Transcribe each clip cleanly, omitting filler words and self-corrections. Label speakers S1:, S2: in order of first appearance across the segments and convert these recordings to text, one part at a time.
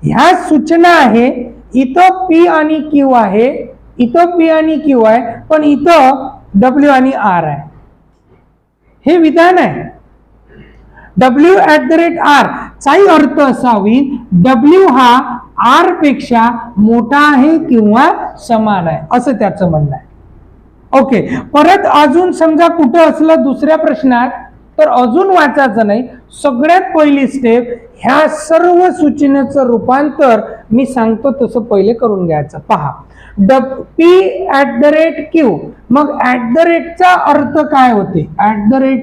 S1: ह्या सूचना आहे, इथं P आणि Q आहे, इथं P आणि Q आहे, पण इथं W आणि R आहे. हे विधान आहे. W@R चाही अर्थ असा होईल W हा R पेक्षा मोठा आहे किंवा समान आहे, असं त्याचं म्हणणं आहे. ओके, परत अजून समजा कुठं असलं दुसऱ्या प्रश्नात तर अजून वाचायचं नाही. सगळ्यात पहिली स्टेप, ह्या सर्व सूचनेचं रूपांतर मी सांगतो तसं पहिले करून घ्यायचं. पहा, P@Q, मग @चा अर्थ काय होते,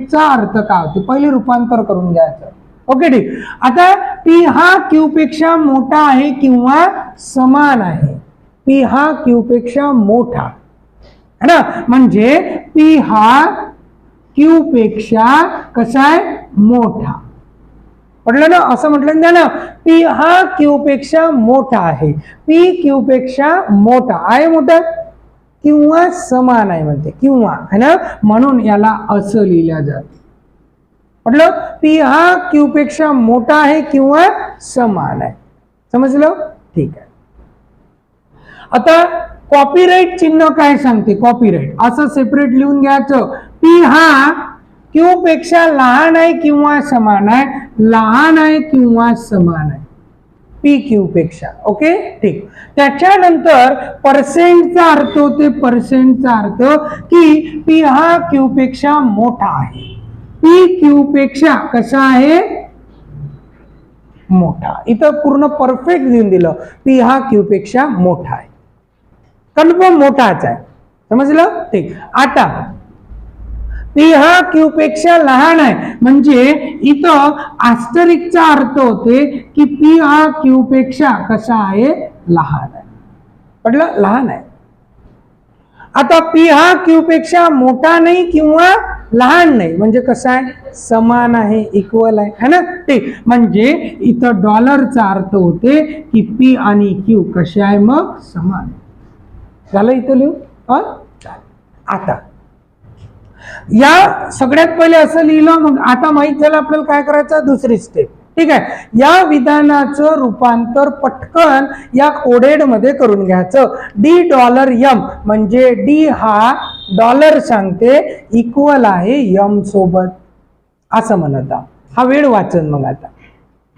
S1: @चा अर्थ काय होते, पहिले रूपांतर करून घ्यायचं. ओके, ठीक. आता P हा Q पेक्षा मोठा आहे किंवा समान आहे. P हा Q पेक्षा मोठा है ना, म्हणजे P हा Q पेक्षा कसा आहे, मोठा. पडलं ना, असं म्हटलं ना, P हा Q पेक्षा मोठा आहे. P Q पेक्षा मोठा आहे, मोठा किंवा समान आहे म्हणते, किंवा है ना, म्हणून याला असं लिहिलं जातं. म्हटलं P हा Q पेक्षा मोठा आहे किंवा समान आहे. समजलं? ठीक आहे. आता कॉपीराइट चिन्ह काय सांगते, कॉपीराइट असं सेपरेट लिहून घ्यायचं. P हा Q पेक्षा लहान आहे किंवा समान आहे, लहान आहे किंवा समान आहे, P Q पेक्षा. ओके, ठीक. त्याच्यानंतर पर्सेंटचा अर्थ होते, पर्सेंटचा अर्थ की P हा Q पेक्षा मोठा आहे. P Q पेक्षा कसा आहे, मोठा. इथं पूर्ण परफेक्ट लिहून दिलं, P हा Q पेक्षा मोठा आहे, कन्फर्म मोठाच आहे. समजलं? ठीक. आता P हा Q पेक्षा लहान आहे, म्हणजे इथं आस्टरिकचा अर्थ होते की P हा Q पेक्षा कसा आहे, लहान आहे. पडलं? लहान आहे. आता P हा Q पेक्षा मोठा नाही किंवा लहान नाही, म्हणजे कसं आहे, समान आहे, इक्वल आहे, है ना. ठीक. म्हणजे इथं डॉलरचा अर्थ होते की P आणि Q कसे आहे, मग समान. झालं इथं लिहू. आता या सगळ्यात पहिले असं लिहिलं, मग आता माहित झालं आपल्याला काय करायचं, दुसरी स्टेप. ठीक आहे. या विधानाचं रूपांतर पटकन या कोडेड मध्ये करून घ्यायचं. $M म्हणजे D हा डॉलर सांगते, इक्वल आहे M सोबत, असं म्हणत. हा वेळ वाचन मग आता.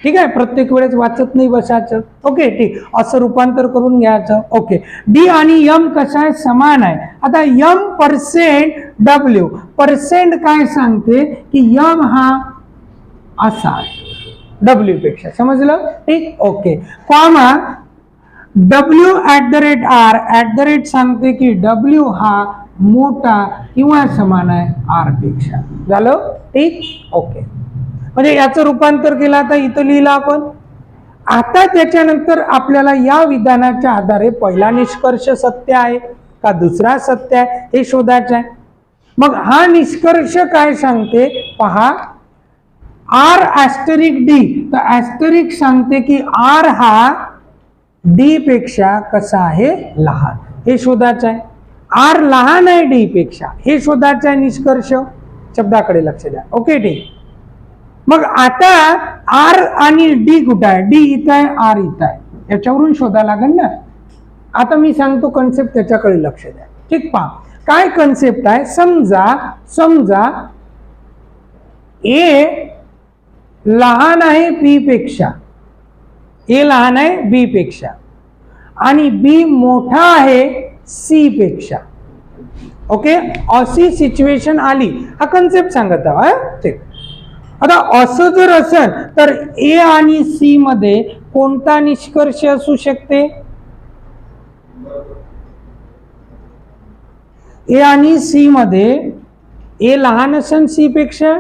S1: ठीक आहे, प्रत्येक वेळेस वाचत नाही बसायचं. ओके, ठीक. असं रूपांतर करून घ्यायचं. ओके, D आणि M कसा आहे, समान आहे. आता M%W, पर्सेंट काय सांगते की M हा असा आहे W पेक्षा. समजलं? ठीक. ओके, कॉमा W@R सांगते की W हा मोठा किंवा समान आहे R पेक्षा. झालं? ठीक. ओके, म्हणजे याचं रूपांतर केलं. आता इथं लिहिलं आपण. आता त्याच्यानंतर आपल्याला या विधानाच्या आधारे पहिला निष्कर्ष सत्य आहे का दुसरा सत्य आहे हे शोधायचं आहे. मग हा निष्कर्ष काय सांगते पहा, R*D, तर ऍस्टरिक सांगते की R हा D पेक्षा कसा आहे, लहान, हे शोधायचं आहे. R लहान आहे D पेक्षा, हे शोधायचं आहे निष्कर्ष. शब्दाकडे लक्ष द्या. ओके, ठीक. मग आता R आणि D कुठं आहे, D इथं आहे, R इथं आहे, याच्यावरून शोधा लागेल ना. आता मी सांगतो कन्सेप्ट, त्याच्याकडे लक्ष द्या. ठीक. पहा काय कन्सेप्ट आहे. समजा A लहान आहे B पेक्षा, A लहान आहे B पेक्षा, आणि B मोठा आहे C पेक्षा. ओके, अशी सिच्युएशन आली, हा कन्सेप्ट सांगत आहे. ठीक. आता असं जर असेल तर A आणि C मध्ये कोणता निष्कर्ष असू शकते, A आणि C मध्ये A लहान असेल C पेक्षा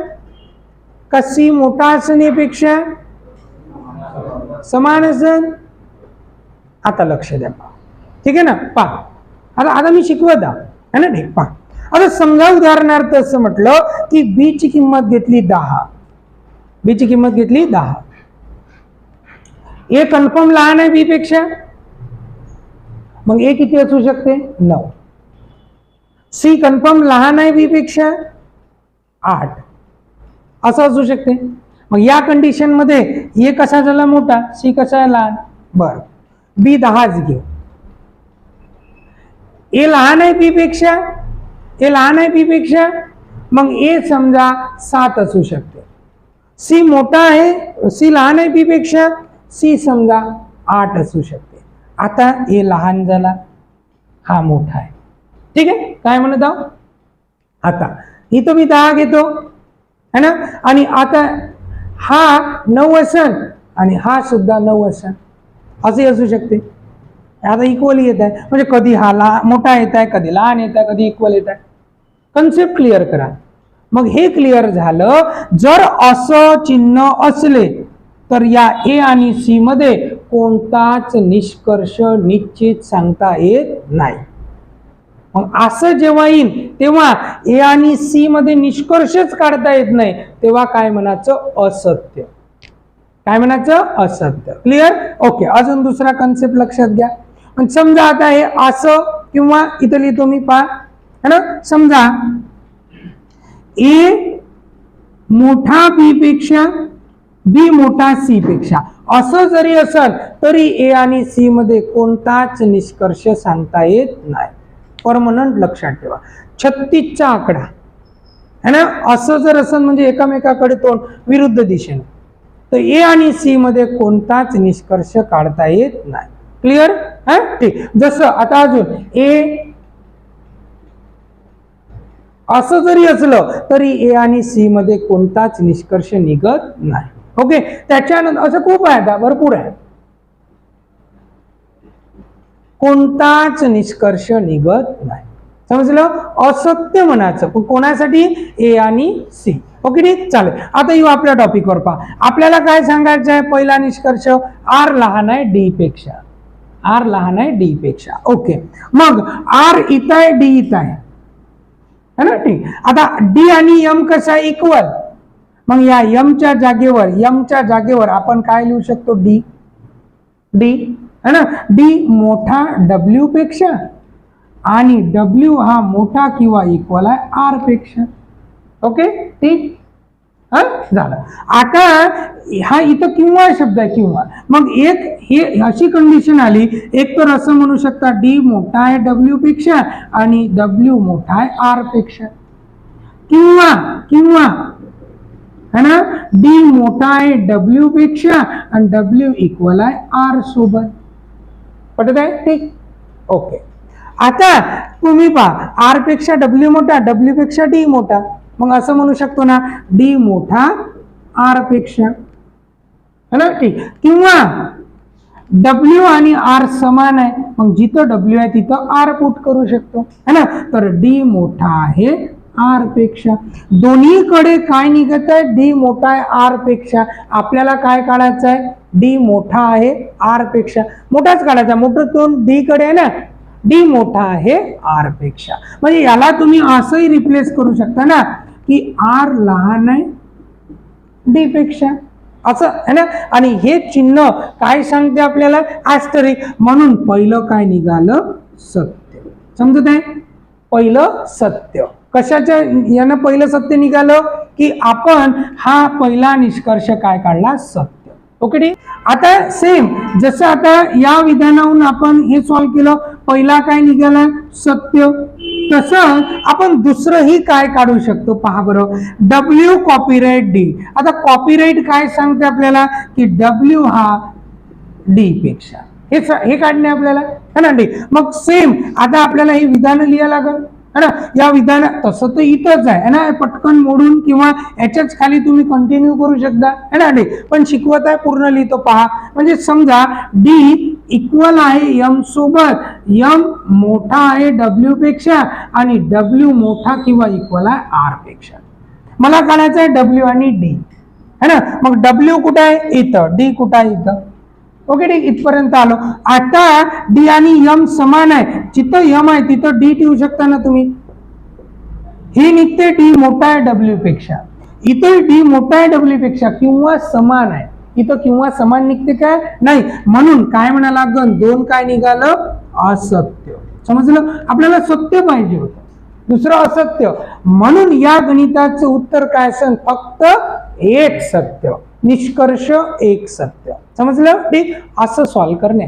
S1: का C मोठा असेल A पेक्षा, समान असेल. आता लक्ष द्या. ठीक आहे ना. पहा आता मी शिकवत आहे ना. ठीक. पहा आता समजा उदाहरणार्थ असं म्हटलं की B ची किंमत घेतली 10, B ची किंमत घेतली 10. A कन्फर्म लहान आहे B पेक्षा, मग A किती असू शकते, 9. C कन्फर्म लहान आहे B पेक्षा, 8 असं असू शकते. मग या कंडिशन मध्ये A कसा झाला मोठा, C कसा आहे लहान. बर, बी 10च घेऊ. ए लहान आहे बी पेक्षा, ए लहान आहे बी पेक्षा, मग ए समजा 7 असू शकते. सी मोठा आहे, सी लहान आहे बी पेक्षा, सी समजा 8 असू शकते. आता ए लहान झाला, हा मोठा आहे. ठीक आहे, काय म्हणत आहो. आता इथं मी 10 घेतो है ना, आणि आता हा 9 असेल आणि हा सुद्धा 9 असेल, असे असू शकते. आता इक्वली येत आहे, म्हणजे कधी हा मोठा येत आहे, कधी लहान येत आहे, कधी इक्वल येत आहे. कन्सेप्ट क्लिअर करा. मग हे क्लिअर झालं. जर असं चिन्ह असले तर या ए आणि सी मध्ये कोणताच निष्कर्ष निश्चित सांगता येत नाही. मग असं जेव्हा येईल तेव्हा ए आणि सी मध्ये निष्कर्षच काढता येत नाही, तेव्हा काय म्हणायचं, असत्य. काय म्हणायचं, असत्य. क्लिअर. ओके, अजून दुसरा कन्सेप्ट लक्षात घ्या. समजा आता हे असं किंवा इथं लिहितो मी, पहा है ना. समजा ए मोठा बी पेक्षा, बी मोठा सी पेक्षा, असं जरी असेल तरी ए आणि सी मध्ये कोणताच निष्कर्ष सांगता येत नाही. परमनंट लक्षात ठेवा. 36चा आकडा है ना, असं जर असेल म्हणजे एकामेकाकडे तोंड विरुद्ध दिशेने, तर ए आणि सी मध्ये कोणताच निष्कर्ष काढता येत नाही. क्लिअर. ठीक. जसं आता अजून ए असं जरी असलं तरी ए आणि सी मध्ये कोणताच निष्कर्ष निघत नाही. ओके, त्याच्यानंतर असं खूप आहे, भरपूर आहे. कोणताच निष्कर्ष निघत नाही. समजलं. असत्य म्हणायचं पण कोणासाठी, ए आणि सी. ओके, ठीक. चालेल. आता येऊ आपल्या टॉपिकवर. पहा, आपल्याला काय सांगायचं आहे. पहिला निष्कर्ष, आर लहान आहे डी पेक्षा, आर लहान आहे डी पेक्षा. ओके, मग आर इथं आहे, डी इथं आहे ना. ठीक. आता डी आणि एम कसा इक्वल, मग या एमच्या जागेवर आपण काय लिहू शकतो, डी. डी है ना. डी मोठा डब्ल्यू पेक्षा आणि डब्ल्यू हा मोठा किंवा इक्वल आहे आर पेक्षा. ओके, ठीक. झालं. आता हा इथं किंवा शब्द आहे, किंवा. मग एक हे अशी कंडिशन आली, एक तर असं म्हणू शकता डी मोठा आहे डब्ल्यू पेक्षा आणि डब्ल्यू मोठा आहे आर पेक्षा, किंवा है ना डी मोठा आहे डब्ल्यू पेक्षा आणि डब्ल्यू इक्वल आहे आर सोबत. पटत आहे. ठीक. ओके, आता तुम्ही पहा, आर पेक्षा डब्ल्यू मोठा, डब्ल्यू पेक्षा डी मोठा, मग असं म्हणू शकतो ना, डी मोठा आर पेक्षा, है ना. ठीक. किंवा डब्ल्यू आणि आर समान आहे, मग जिथं डब्ल्यू आहे तिथं आर पुट करू शकतो, है ना. तर डी मोठा आहे आर पेक्षा. दोन्हीकडे काय निघत आहे, डी मोठा आहे आर पेक्षा. आपल्याला काय काढायचं आहे, डी मोठा आहे आर पेक्षा, मोठाच काढायचा. मोठं तोंड डी कडे आहे ना, डी मोठा आहे आर पेक्षा. म्हणजे याला तुम्ही असंही रिप्लेस करू शकता ना, की आर लहान आहे डी पेक्षा, असं है ना. आणि हे चिन्ह काय सांगते आपल्याला, ॲस्टरिक. म्हणून पहिलं काय निघालं, सत्य. समजत आहे. पहिलं सत्य. कशाच्या यानं पहिलं सत्य निघालं, की आपण हा पहिला निष्कर्ष काय काढला, सत्य. ओके, ठीक. आता सेम जसं आता या विधानावरून आपण हे सॉल्व्ह केलं, पहिला काय निघाला, सत्य. तसं आपण दुसरंही काय काढू शकतो, पहा बरं. W copyright D. आता कॉपीराइट काय सांगते आपल्याला, की डब्ल्यू हा डी पेक्षा, हे काढणे आपल्याला, है ना. डी. मग सेम आता आपल्याला ही विधान लिहायला लागेल, है ना. या विधान तसं तर इथंच आहे ना, पटकन मोडून किंवा याच्याच खाली तुम्ही कंटिन्यू करू शकता, है ना. डी. पण शिकवत आहे पूर्ण लिहितो, पहा. म्हणजे समजा डी इक्वल आहे एम सोबत, एम मोठा आहे डब्ल्यू पेक्षा आणि डब्ल्यू मोठा किंवा इक्वल आहे आर पेक्षा. मला काढायचं आहे डब्ल्यू आणि डी, है ना. मग डब्ल्यू कुठं आहे, इथं. डी कुठं आहे, इथं. ओके, ठीक. इथपर्यंत आलो. आता डी आणि एम समान आहे, जिथं एम आहे तिथं डी ठेवू शकता ना तुम्ही. हे निघते डी मोठा आहे डब्ल्यू पेक्षा, इथं डी मोठा आहे डब्ल्यू पेक्षा, किंवा समान आहे. इथं किंवा समान निघते काय, नाही. म्हणून काय म्हणा लागन, दोन काय निघालं, असत्य. समजलं. आपल्याला सत्य पाहिजे होतं, दुसरं असत्य. म्हणून या गणिताचं उत्तर काय असेल, फक्त एक सत्य. निष्कर्ष एक सत्य. समजलं? ठीक. असं सॉल्व्ह करणे.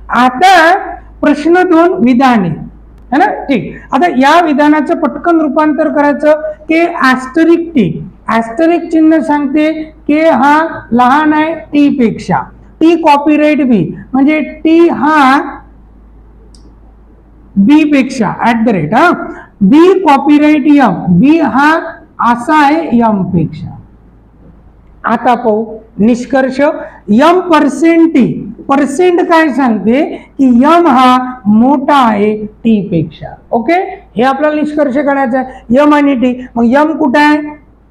S1: आता प्रश्न 2 विधाने है ना. ठीक. आता या विधानाचं पटकन रूपांतर करायचं. के ऍस्टरिक टी, ऍस्टरिक चिन्ह सांगते के हा लहान आहे टी पेक्षा. टी कॉपीराइट बी म्हणजे टी हा बी पेक्षा @ हा. बी कॉपीराइट यम, बी हा असा आहे यम पेक्षा. आता पाहू निष्कर्ष. यम पर्सेंट टी, पर्सेंट काय सांगते की यम हा मोठा आहे टी पेक्षा. ओके. हे आपल्याला निष्कर्ष काढायचा आहे. यम आणि टी. मग यम कुठं आहे?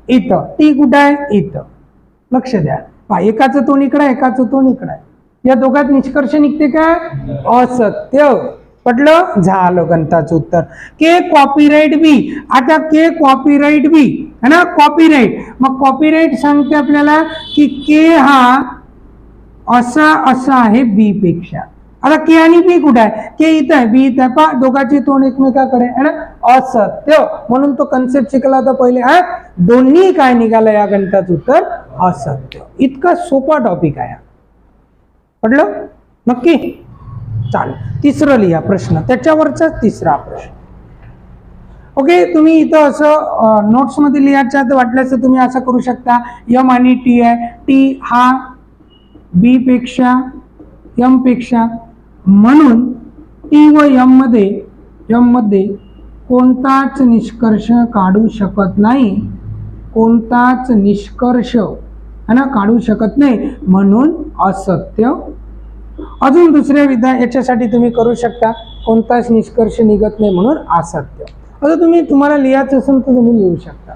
S1: इथं. टी कुठं आहे? इथं. लक्ष द्या. पहा एकाचं तोंड इकडं आहे, एकाचं तोंड इकडं आहे. या दोघात निष्कर्ष निघते काय? असत्य. पटलं? झालं गणिताचं उत्तर. के कॉपीराइट बी. आता के कॉपीराइट बी है ना. कॉपीराइट, मग कॉपीराइट सांगते आपल्याला की के हा असा आहे बी पेक्षा. आता के आणि बी कुठे आहे? के इथं आहे, बी इथं आहे. पहा दोघांची तोंड एकमेकाकडे है ना. असत्य. म्हणून तो कन्सेप्ट शिकला होता पहिले. हा दोन्ही काय निघालं या गणिताचं उत्तर? असत्य. इतका सोपा टॉपिक आहे. पटलं? नक्की? चालेल. तिसरं लिहा प्रश्न, त्याच्यावरचा तिसरा प्रश्न. ओके. तुम्ही इथं असं नोट्स मध्ये लिहायचं तर वाटल्यास तुम्ही असं करू शकता. यम आणि टी आहे. टी हा बी पेक्षा यम पेक्षा, म्हणून टी व यम मध्ये कोणताच निष्कर्ष काढू शकत नाही. कोणताच निष्कर्ष है ना काढू शकत नाही, म्हणून असत्य. अजून दुसऱ्या याच्यासाठी तुम्ही करू शकता. कोणताच निष्कर्ष निघत नाही म्हणून असत्य. आता तुम्हाला लिहायचं असेल तर तुम्ही लिहू शकता.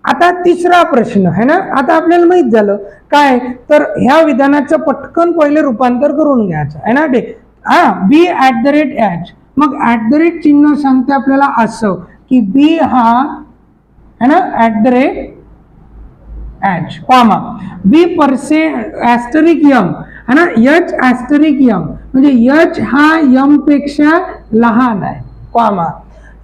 S1: आता तिसरा प्रश्न है ना. आता आपल्याला माहित झालं काय, तर ह्या विधानाचं पटकन पहिले रूपांतर करून घ्यायचं है ना. हा बी @h. मग @ चिन्ह सांगते आपल्याला असं की बी हा है ना @h कॉमा बी ** यम है ना. h ** यम म्हणजे h हा यम पेक्षा लहान आहे कॉमा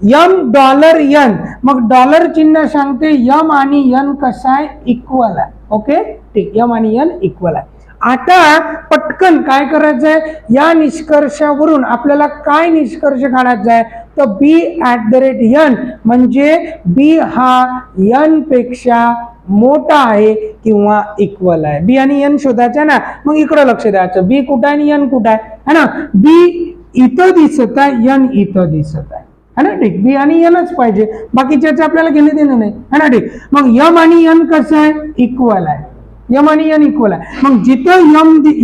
S1: यम $n. मग डॉलर चिन्ह सांगते यम आणि n कसा आहे? इक्वल आहे. ओके. ठीक. यम आणि n इक्वल आहे. आता पटकन काय करायचं आहे? या निष्कर्षावरून आपल्याला काय निष्कर्ष काढायचा आहे? तर बी @n म्हणजे बी हा n पेक्षा मोठा आहे किंवा इक्वल आहे. बी आणि n शोधायचा ना. मग इकडं लक्ष द्यायचं. बी कुठं आहे आणि n कुठं आहे है ना. बी इथं दिसत आहे, n इथं दिसत आहे है ना. ठीक. बी आणि nच पाहिजे, बाकीच्याच आपल्याला घेणे देणं नाही है ना. ठीक. मग यम आणि n कसं आहे? इक्वल आहे. यम आणि n इक्वल आहे. मग जिथं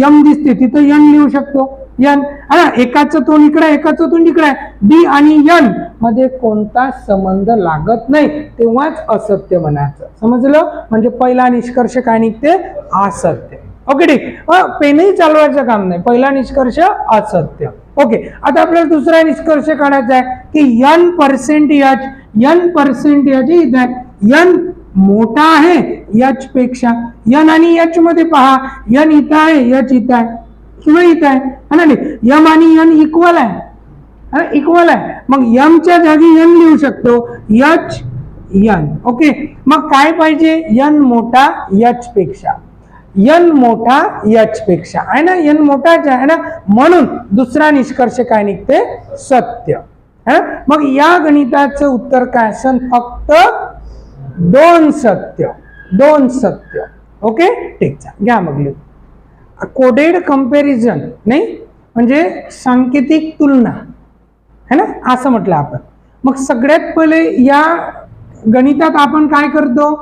S1: यम दिसते तिथं n लिहू शकतो. n है ना. एकाचं तोंड इकडे आहे, एकाचं तोंड इकडे आहे. बी आणि n मध्ये कोणता संबंध लागत नाही, तेव्हाच असत्य म्हणायचं. समजलं? म्हणजे पहिला निष्कर्ष काय निघते? असत्य. ओके. ठीक. पेनही चालवायचं काम नाही. पहिला निष्कर्ष असत्य. ओके. आता आपल्याला दुसरा निष्कर्ष काढायचा आहे की n% इथे n मोठा आहे h पेक्षा. n आणि h मध्ये पहा, n इथं आहे, h इथं आहे किंवा इथं आहे ना. यम आणि n इक्वल आहे, इक्वल आहे. मग यम च्या जागी n लिहू शकतो, h n. ओके. मग काय पाहिजे? n मोठा h पेक्षा. n मोठा h पेक्षा आहे ना. n मोठाच आहे ना. म्हणून दुसरा निष्कर्ष काय निघते? सत्य. मग या गणिताचं उत्तर काय असेल? फक्त 2 सत्य. 2 सत्य. ओके. ठीक. घ्या मग लिहू. कोडेड कंपॅरिझन नाही म्हणजे सांकेतिक तुलना है ना, असं म्हटलं आपण. मग सगळ्यात पहिले या गणितात आपण काय करतो,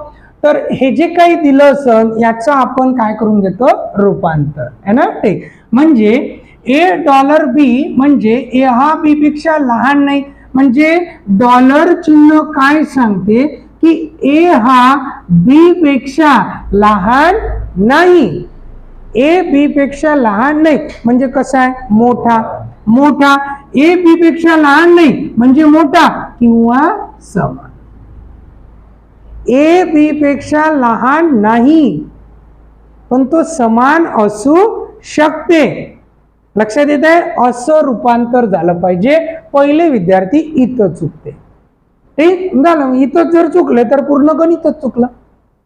S1: तर हे जे काही दिलं असन याचं आपण काय करून घेतो? रूपांतर है ना. ठीक. म्हणजे $b म्हणजे ए हा बी पेक्षा लहान नाही, म्हणजे डॉलर चिन्ह काय सांगते की ए हा बी पेक्षा लहान नाही. ए बी पेक्षा लहान नाही म्हणजे कसा आहे? मोठा. मोठा. ए बी पेक्षा लहान नाही म्हणजे मोठा किंवा समान. ए बी पेक्षा लहान नाही पण तो समान असू शकते. लक्षात येत आहे? असं रूपांतर झालं पाहिजे. पहिले विद्यार्थी इथं चुकते. ठीक झालं. इथं जर चुकले तर पूर्ण गणितच चुकलं.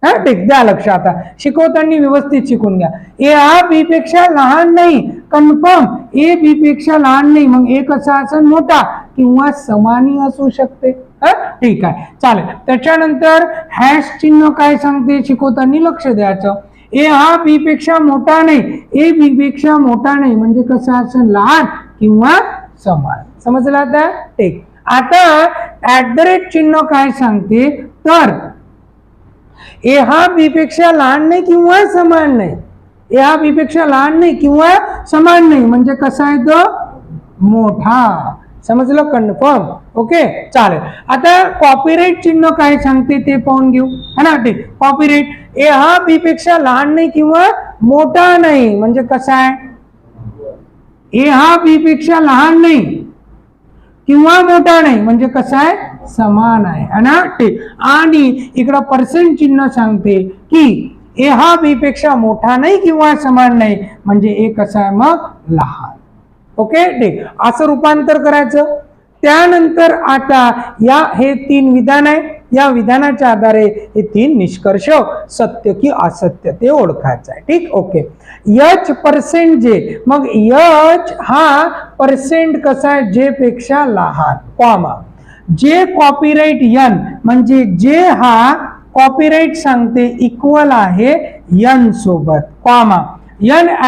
S1: हा ठीक, द्या लक्ष. आता शिकवताना व्यवस्थित शिकून घ्या. ए हा बी पेक्षा लहान नाही, कन्फर्म ए बी पेक्षा लहान नाही. मग ए कसा असेल, मोठा किंवा समानी असू शकते. ठीक आहे, चालेल. त्याच्यानंतर हॅश चिन्ह काय सांगते शिकवताना लक्ष द्यायचं. ए हा बी पेक्षा मोठा नाही, ए बी पेक्षा मोठा नाही म्हणजे कसं असेल, लहान किंवा समान. समजलं आता? ठीक. आता @ चिन्ह काय सांगते, तर ए हा बी पेक्षा लहान नाही किंवा समान नाही. ए हा बी पेक्षा लहान नाही किंवा समान नाही म्हणजे कसा आहे तो, मोठा. समजलं? कन्फर्म. ओके, चालेल. आता कॉपीराइट चिन्ह काय सांगते ते पाहून घेऊ, है ना. ठीक, कॉपीराइट ए हा बी पेक्षा लहान नाही किंवा मोठा नाही म्हणजे कसा आहे, ए हा बी पेक्षा लहान नाही किंवा मोठा नाही म्हणजे कसा आहे, समान आहे ना. ठीक. आणि इकडं पर्सेंट चिन्ह सांगते की ए हा बी पेक्षा मोठा नाही किंवा समान नाही म्हणजे ए कसा आहे, मग लहान. ओके, ठीक. असं रूपांतर करायचं. त्यानंतर आता हे 3 विधान आहे. या विधानाच्या आधारे हे 3 निष्कर्ष, सत्य की असत्य ते ओळखायचं आहे. ठीक. ओके. H% जे, मग H हा पर्सेंट कसा आहे, जे पेक्षा लहान, कॉमा. जे कॉपीराइट N म्हणजे जे हा कॉपीराइट सांगते इक्वल आहे N सोबत, कॉमा. N @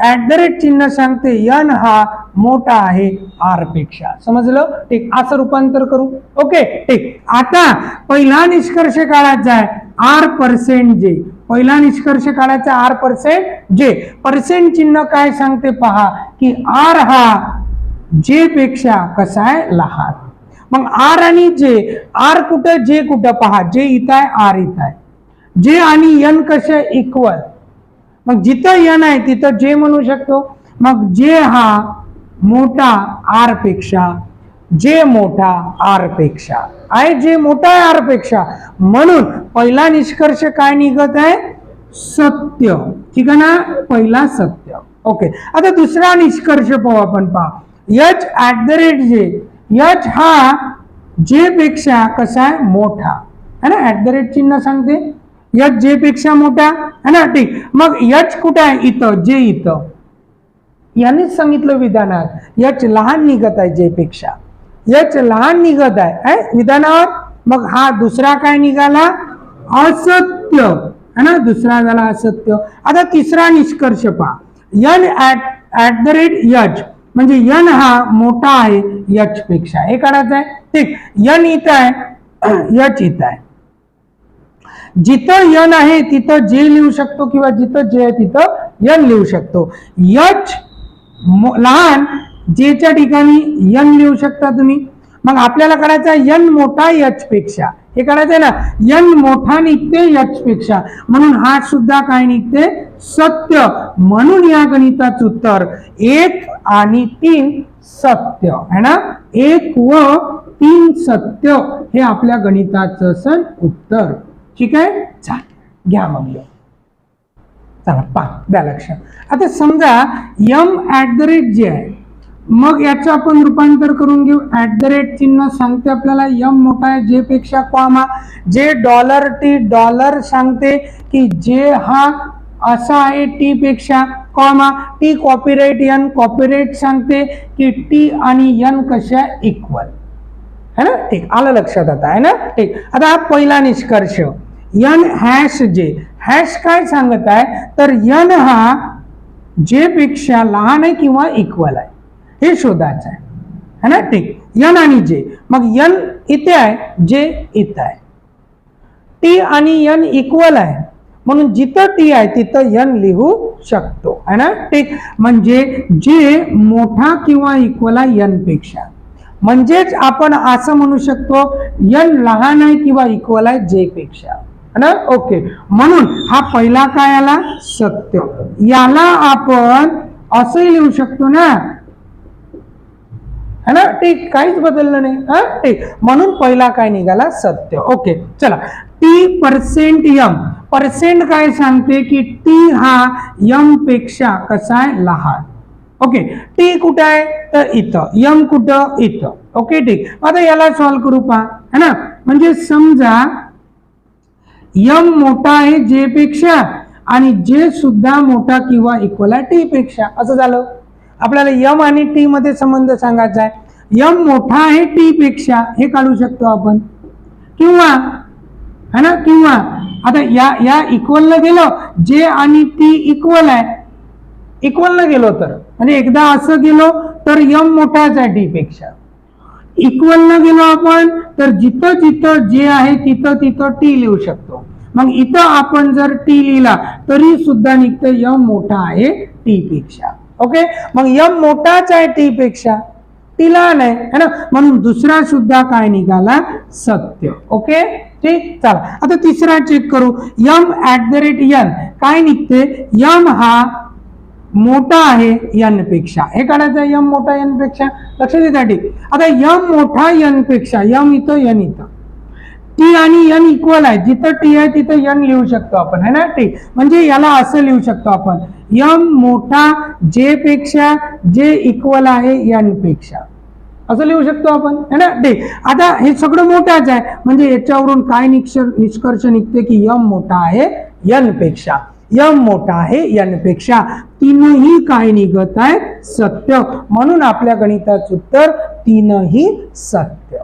S1: R चिन्ह सांगते N हा मोठा आहे R पेक्षा. समजलं? ठीक. असं रूपांतर करू. ओके, ठीक. आता पहिला निष्कर्ष काढायचा आहे R% जे. पहिला निष्कर्ष काढायचा R% जे. पर्सेंट चिन्ह काय सांगते पहा की R हा जे पेक्षा कसा आहे, लहान. मग R आणि जे, R कुठं, जे कुठं, पहा जे इथं आहे, R इथं आहे. जे आणि N कसे इक्वल, मग जिथं N आहे तिथं जे म्हणू शकतो. मग जे हा मोठा R पेक्षा, जे मोठा R पेक्षा आहे, जे मोठा आहे R पेक्षा, म्हणून पहिला निष्कर्ष काय निघत आहे, सत्य. ठीक आहे ना, पहिला सत्य. ओके. आता दुसरा निष्कर्ष पाहू आपण. पहा H जे, H हा जे पेक्षा कसा आहे, मोठा है ना. @ चिन्ह सांगते H जे पेक्षा मोठा है ना. ठीक. मग H कुठे आहे, इथं, जे इथं. यानेच सांगितलं विधानात H लहान निघत आहे जे पेक्षा, H लहान निघत आहे विधानावर. मग हा दुसरा काय निघाला, असत्य है ना. दुसरा झाला असत्य. आता तिसरा निष्कर्ष पहा. N @ H म्हणजे N हा मोठा आहे H पेक्षा, हे काढायचं आहे. ठीक. N इथं आहे, H इथं आहे. जिथं N आहे तिथं J लिहू शकतो किंवा जिथं J आहे तिथं N लिहू शकतो. H लहान, J च्या ठिकाणी N लिहू शकता तुम्ही. मग आपल्याला करायचं N मोठा H पेक्षा, हे करायचंय ना. N मोठा निघते H पेक्षा, म्हणून हा सुद्धा काय निघते, सत्य. म्हणून या गणिताचं उत्तर 1 आणि 3 सत्य है ना. 1 व 3 सत्य हे आपल्या गणिताचं असेल उत्तर. ठीक आहे, चालेल. घ्या मग चला पहा, द्या लक्ष. आता समजा M जे आहे, मग याचं आपण रूपांतर करून घेऊ. @ चिन्ह सांगते आपल्याला M मोठा आहे जे पेक्षा, कॉमा. जे $T सांगते की जे हा असा आहे T पेक्षा, comma. T copyright N copyright सांगते की T आणि N कशा इक्वल है ना. ठीक, आलं लक्षात आता है ना. ठीक. आता हा पहिला निष्कर्ष. N जे, हॅश काय सांगत आहे, तर N हा जे पेक्षा लहान आहे किंवा इक्वल आहे हे शोधायचं आहे है ना. ठीक. N आणि जे, मग N इथे आहे, जे इथे आहे. T आणि N इक्वल आहे म्हणून जिथं T आहे तिथं N लिहू शकतो है ना. ठीक. म्हणजे जे मोठा किंवा इक्वल आहे N पेक्षा, म्हणजेच आपण असं म्हणू शकतो N लहान आहे किंवा इक्वल आहे J पेक्षा है ना. ओके. म्हणून हा पहिला काय आला, सत्य. याला आपण असंही लिहू शकतो ना है ना. ठीक, काहीच बदललं नाही. ठीक. म्हणून पहिला काय निघाला, सत्य. ओके, चला. T% M, पर्सेंट काय सांगते की T हा M पेक्षा कसा आहे, लहान. ओके. T कुठं आहे, तर इथं. M कुठं, इथं. ओके. ठीक. आता याला सॉल्व्ह करू पहा है ना. म्हणजे समजा यम मोठा आहे जे पेक्षा आणि जे सुद्धा मोठा किंवा इक्वल आहे टी पेक्षा. असं झालं. आपल्याला यम आणि टी मध्ये संबंध सांगायचा आहे. यम मोठा आहे टी पेक्षा हे काढू शकतो आपण, किंवा है ना, किंवा आता या इक्वल न गेलो, जे आणि टी इक्वल आहे, इक्वल न गेलो तर म्हणजे एकदा असं गेलो तर यम मोठाच आहे टी पेक्षा. इक्वल न गेलो आपण तर जिथं जिथं जे आहे तिथं तिथं टी लिहू शकतो. मग इथं आपण जर टी लिहिला तरी सुद्धा निघतं यम मोठा आहे टी पेक्षा. ओके, मग यम मोठाच आहे टी पेक्षा, टी लहान आहे है ना, म्हणून दुसरा सुद्धा काय निघाला, सत्य. ओके, ठीक. चला आता तिसरा चेक करू. यम @n काय निघते, यम हा मोठा आहे n पेक्षा. हे काढायचं, यम मोठा n पेक्षा. लक्षात येतात. आता यम मोठा n पेक्षा, यम इथं n इथं, टी आणि n इक्वल आहे, जिथं टी आहे तिथं n लिहू शकतो आपण है ना. टी म्हणजे याला असं लिहू शकतो आपण, यम मोठा जे पेक्षा जे इक्वल आहे n पेक्षा, असं लिहू शकतो आपण है ना. ठीक. आता हे सगळं मोठाच आहे म्हणजे याच्यावरून काय निष्कर्ष निघते की यम मोठा आहे n पेक्षा. यम मोठा आहे n पेक्षा. तीनही काय निघत आहे, सत्य. म्हणून आपल्या गणिताचं उत्तर तीनही सत्य.